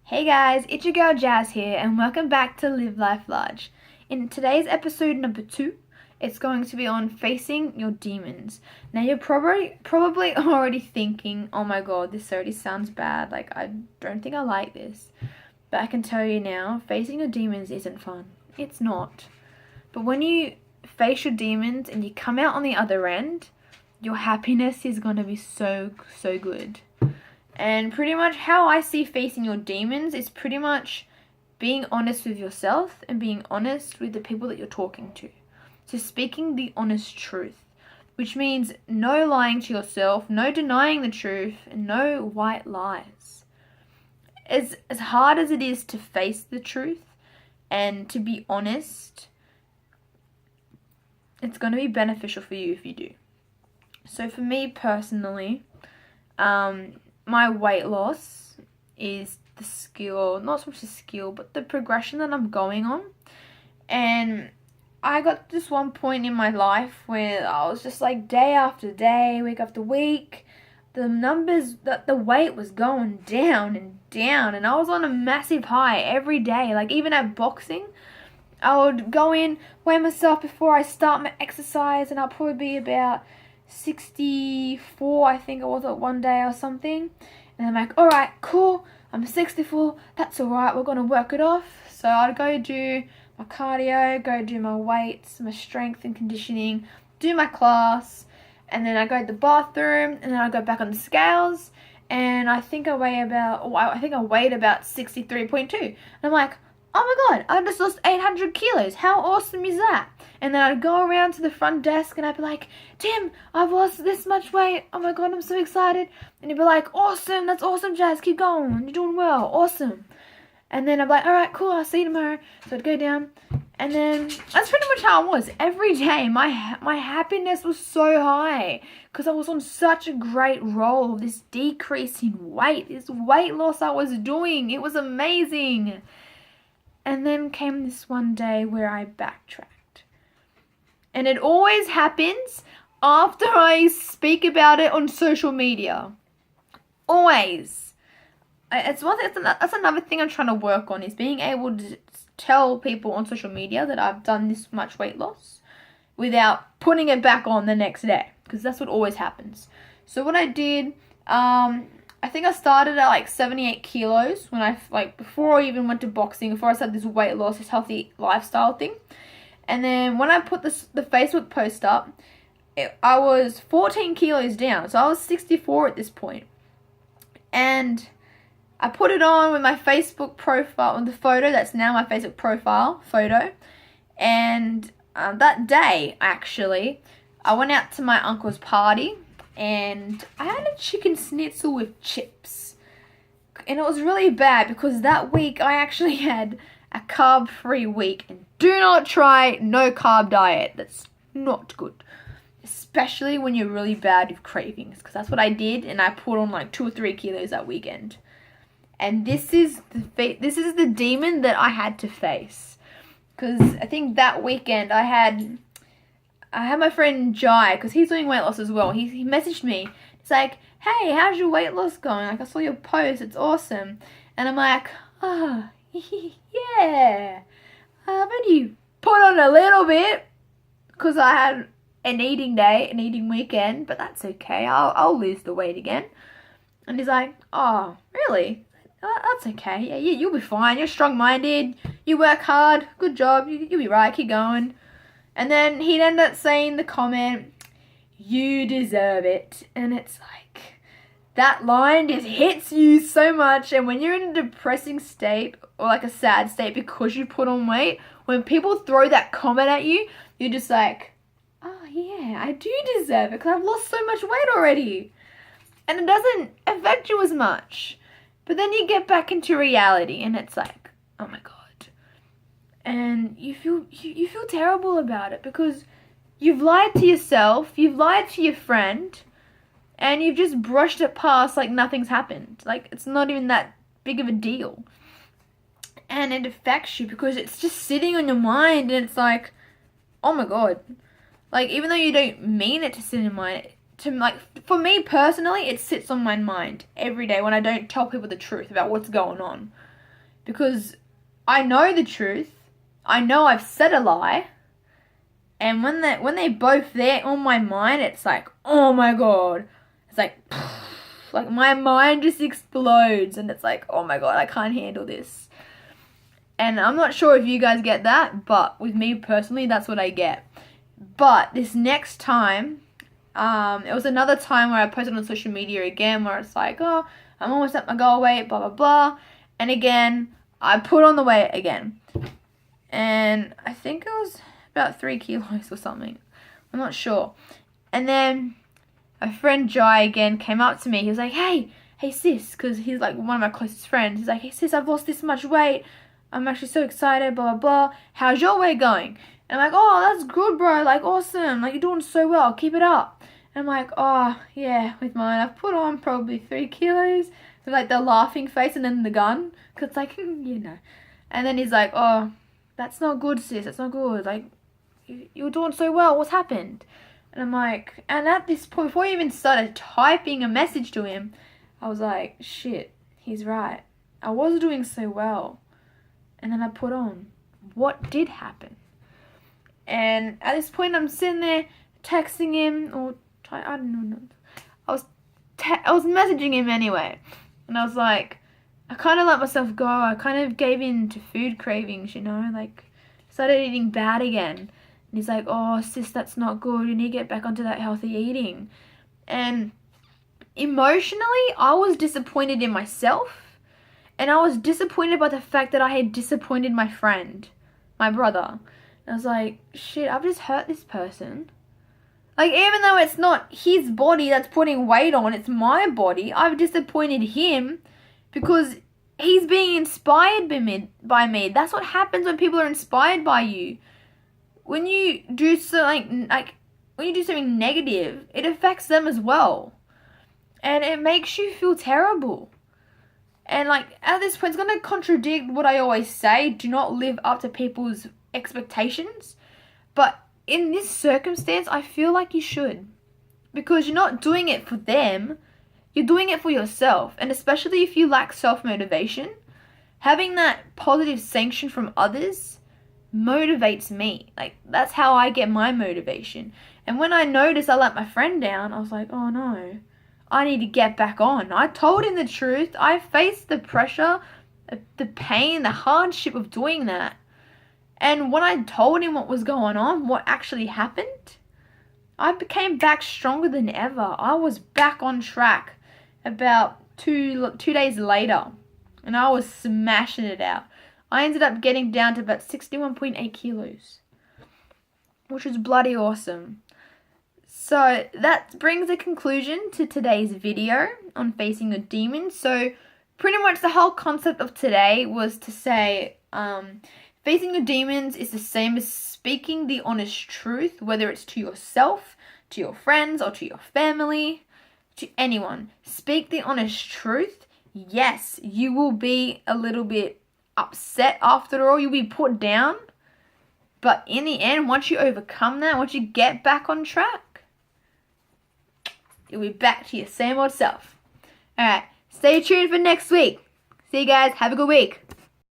Hey guys, it's your girl Jazz here and welcome back to Live Life Large. In today's episode number 2, it's going to be on facing your demons. Now you're probably already thinking, oh my god, this already sounds bad, like I don't think I like this. But I can tell you now, facing your demons isn't fun. It's not. But when you face your demons and you come out on the other end, your happiness is going to be so good. And pretty much how I see facing your demons is pretty much being honest with yourself and being honest with the people that you're talking to. So speaking the honest truth, which means no lying to yourself, no denying the truth, and no white lies. As hard as it is to face the truth and to be honest, it's going to be beneficial for you if you do. So for me personally, my weight loss is the skill, not so much the skill, but the progression that I'm going on. And I got to this one point in my life where I was just like day after day, week after week, the numbers, the weight was going down and down, and I was on a massive high every day. Like even at boxing, I would go in, weigh myself before I start my exercise, and I'll probably be about 64, I think it was at one day or something. And I'm like, alright, cool, I'm 64, that's alright, we're going to work it off. So I'd go do my cardio, go do my weights, my strength and conditioning, do my class, and then I go to the bathroom, and then I go back on the scales, and I think I weighed about 63.2. And I'm like, oh my god, I just lost 800 kilos. How awesome is that? And then I'd go around to the front desk and I'd be like, Tim, I've lost this much weight. Oh my god, I'm so excited. And he'd be like, awesome, that's awesome, Jazz. Keep going. You're doing well. Awesome. And then I'd be like, alright, cool, I'll see you tomorrow. So I'd go down. And then that's pretty much how it was. Every day, my happiness was so high because I was on such a great roll. This decrease in weight, this weight loss I was doing. It was amazing. And then came this one day where I backtracked. And it always happens after I speak about it on social media. Always. That's another thing I'm trying to work on, is being able to tell people on social media that I've done this much weight loss without putting it back on the next day. Because that's what always happens. So what I did, I think I started at like 78 kilos when before I even went to boxing, before I started this weight loss, this healthy lifestyle thing. And then when I put the Facebook post up, I was 14 kilos down. So I was 64 at this point. And I put it on with my Facebook profile, on the photo that's now my Facebook profile photo. And that day, actually, I went out to my uncle's party. And I had a chicken schnitzel with chips. And it was really bad because that week I actually had a carb-free week. And do not try no carb diet. That's not good. Especially when you're really bad with cravings. Because that's what I did, and I put on like 2 or 3 kilos that weekend. And this is the demon that I had to face. Because I think that weekend I had my friend Jai, because he's doing weight loss as well. He messaged me. He's like, hey, how's your weight loss going? Like, I saw your post. It's awesome. And I'm like, oh, yeah. I've only put on a little bit because I had an eating day, an eating weekend. But that's okay. I'll lose the weight again. And he's like, oh, really? That's okay. Yeah, you'll be fine. You're strong-minded. You work hard. Good job. You'll be right. Keep going. And then he'd end up saying the comment, you deserve it. And it's like, that line just hits you so much. And when you're in a depressing state or like a sad state because you put on weight, when people throw that comment at you, you're just like, oh yeah, I do deserve it because I've lost so much weight already. And it doesn't affect you as much. But then you get back into reality and it's like, oh my god. And you feel terrible about it because you've lied to yourself, you've lied to your friend, and you've just brushed it past like nothing's happened. Like, it's not even that big of a deal. And it affects you because it's just sitting on your mind, and it's like, oh my god. Like, even though you don't mean it to sit in your mind, for me personally, it sits on my mind every day when I don't tell people the truth about what's going on. because I know the truth. I know I've said a lie. And when they're both there on my mind, it's like, oh my God. It's like my mind just explodes, and it's like, oh my God, I can't handle this. And I'm not sure if you guys get that, but with me personally, that's what I get. But this next time, it was another time where I posted on social media again, where it's like, oh, I'm almost at my goal weight, blah, blah, blah. And again, I put on the weight again. And I think it was about 3 kilos or something. I'm not sure. And then my friend Jai again came up to me. He was like, hey sis, because he's like one of my closest friends. He's like, hey sis, I've lost this much weight. I'm actually so excited, blah, blah, blah. How's your weight going? And I'm like, oh, that's good, bro. Like, awesome. Like, you're doing so well. Keep it up. And I'm like, oh, yeah, with mine, I've put on probably 3 kilos. So, like, the laughing face and then the gun. Because it's like, you know. And then he's like, oh, that's not good, sis. That's not good. Like, you're doing so well. What's happened? And I'm like, and at this point, before I even started typing a message to him, I was like, shit, he's right. I was doing so well. And then I put on. What did happen? And at this point, I'm sitting there texting him, or I don't know. I was messaging him anyway, and I was like, I kind of let myself go. I kind of gave in to food cravings, you know, like started eating bad again. And he's like, oh sis, that's not good. You need to get back onto that healthy eating. And emotionally, I was disappointed in myself. And I was disappointed by the fact that I had disappointed my friend, my brother. And I was like, shit, I've just hurt this person. Like, even though it's not his body that's putting weight on, it's my body, I've disappointed him because he's being inspired by me. That's what happens when people are inspired by you. When you do something, when you do something negative, it affects them as well. And it makes you feel terrible. And, like, at this point, it's going to contradict what I always say. Do not live up to people's expectations. But in this circumstance, I feel like you should. Because you're not doing it for them. You're doing it for yourself. And especially if you lack self-motivation, having that positive sanction from others motivates me. Like, that's how I get my motivation. And when I noticed I let my friend down, I was like, oh no. I need to get back on. I told him the truth. I faced the pressure, the pain, the hardship of doing that. And when I told him what was going on, what actually happened, I became back stronger than ever. I was back on track about two days later. And I was smashing it out. I ended up getting down to about 61.8 kilos. Which was bloody awesome. So that brings a conclusion to today's video on facing your demons. So pretty much the whole concept of today was to say facing your demons is the same as speaking the honest truth, whether it's to yourself, to your friends, or to your family, to anyone. Speak the honest truth. Yes, you will be a little bit upset after all. You'll be put down. But in the end, once you overcome that, once you get back on track, you'll be back to your same old self. Alright, stay tuned for next week. See you guys. Have a good week.